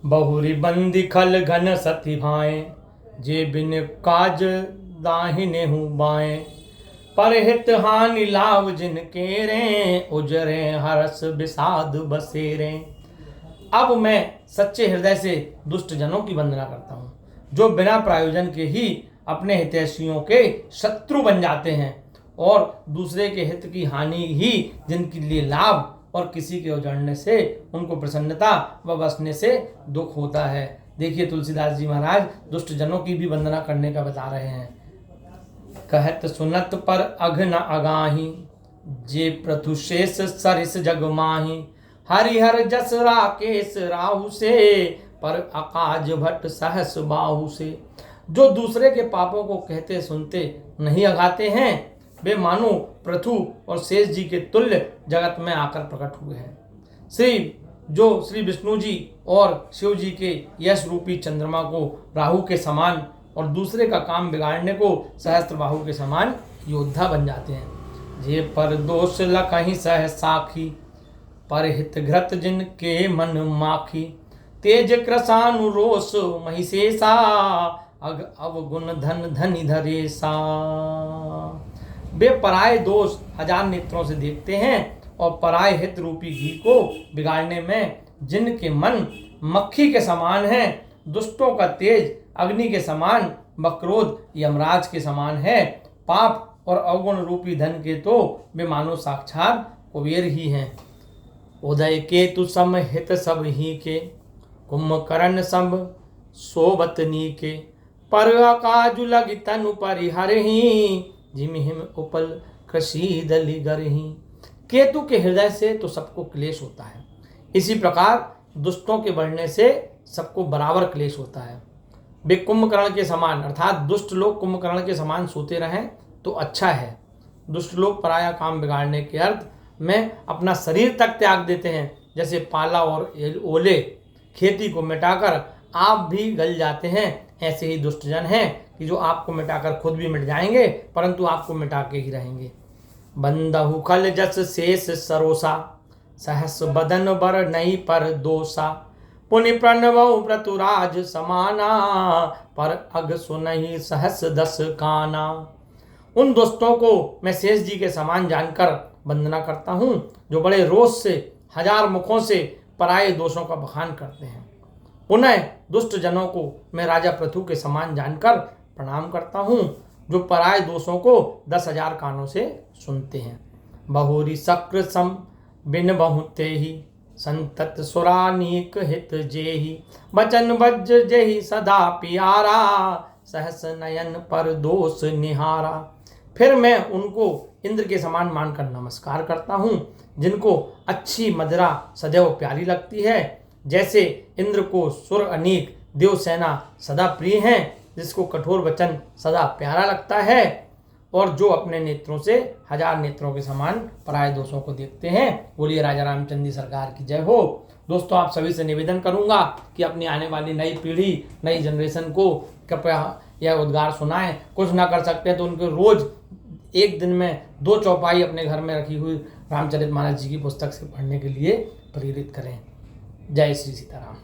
बहुरी बंदी खल घन सती भाएं, जे बिन काज दाहिने हूँ बाएं। पर हित हानि लाभ जिन केरे, उजरे हरस विषाद बसेरे। अब मैं सच्चे हृदय से दुष्ट जनों की वंदना करता हूँ, जो बिना प्रयोजन के ही अपने हितैषियों के शत्रु बन जाते हैं, और दूसरे के हित की हानि ही जिनके लिए लाभ, और किसी के उजड़ने से उनको प्रसन्नता व बसने से दुख होता है। देखिए तुलसीदास जी महाराज दुष्ट जनों की भी वंदना करने का बता रहे हैं। कहत सुनत पर अघ न अगाही, जे प्रथु शेष सरिस जग माही। हरिहर जस राकेश राहु से, पर अकाज भट्ट सहस बाहु से। जो दूसरे के पापों को कहते सुनते नहीं अघाते हैं, वे मानो पृथु और शेष जी के तुल्य जगत में आकर प्रकट हुए हैं। श्री विष्णु जी और शिव जी के यश रूपी चंद्रमा को राहु के समान, और दूसरे का काम बिगाड़ने को सहस्त्र बाहु के समान योद्धा बन जाते हैं। जे पर दोष लखहि सह साखी, पर हित घृत जिन के मन माखी। तेज कृशानुरोष महिषेषा, अवगुण धन धनि धरेसा। वे पराये दोष हजार नेत्रों से देखते हैं, और पराये हित रूपी घी को बिगाड़ने में जिनके मन मक्खी के समान है। दुष्टों का तेज अग्नि के समान, क्रोध यमराज के समान है। पाप और अवगुण रूपी धन के तो वे मानो साक्षात कुबेर ही हैं। उदय केतु सम हित सब ही के, कुंभकर्ण सब सोबतनी के। पर अकाजु लगी तनु परिहरहि, जिम हिम उपल कृषि दलि गरहि। केतु के हृदय से तो सबको क्लेश होता है, इसी प्रकार दुष्टों के बढ़ने से सबको बराबर क्लेश होता है। वे कुंभकर्ण के समान, अर्थात दुष्ट लोग कुंभकर्ण के समान सोते रहें तो अच्छा है। दुष्ट लोग पराया काम बिगाड़ने के अर्थ में अपना शरीर तक त्याग देते हैं, जैसे पाला और ओले खेती को मिटाकर आप भी गल जाते हैं। ऐसे ही दुष्ट जन हैं कि जो आपको मिटाकर खुद भी मिट जाएंगे, परंतु आपको मिटा के ही रहेंगे। बंदहु खल जस शेष सरोसा, सहस बदन बर नहीं पर दोषा। पुनि प्रणवौ प्रतुराज समाना, पर अग सुनहि सहस दस काना। उन दोस्तों को मैं शेष जी के समान जानकर वंदना करता हूँ, जो बड़े रोष से हजार मुखों से पराये दोषों का बखान करते हैं। पुनः दुष्ट जनों को मैं राजा पृथु के समान जानकर प्रणाम करता हूँ, जो पराये दोषों को 10,000 कानों से सुनते हैं। बहुरी शक्र सम बिन बहुते ही, संतत सुरानीक हित जेहि। बचन बज जेहि सदा प्यारा, सहस नयन पर दोष निहारा। फिर मैं उनको इंद्र के समान मानकर नमस्कार करता हूँ, जिनको अच्छी मदिरा सदैव प्यारी लगती है। जैसे इंद्र को सुर अनेक देव सेना सदा प्रिय हैं, जिसको कठोर वचन सदा प्यारा लगता है, और जो अपने नेत्रों से हजार नेत्रों के समान पराये दोषों को देखते हैं। बोलिए राजा रामचंद्र जी सरकार की जय हो। दोस्तों, आप सभी से निवेदन करूंगा कि अपनी आने वाली नई पीढ़ी, नई जनरेशन को कृपया यह उद्गार सुनाएं। कुछ ना कर सकते तो उनको रोज एक दिन में 2 चौपाई अपने घर में रखी हुई रामचरितमानस जी की पुस्तक से पढ़ने के लिए प्रेरित करें। जय श्री सीताराम।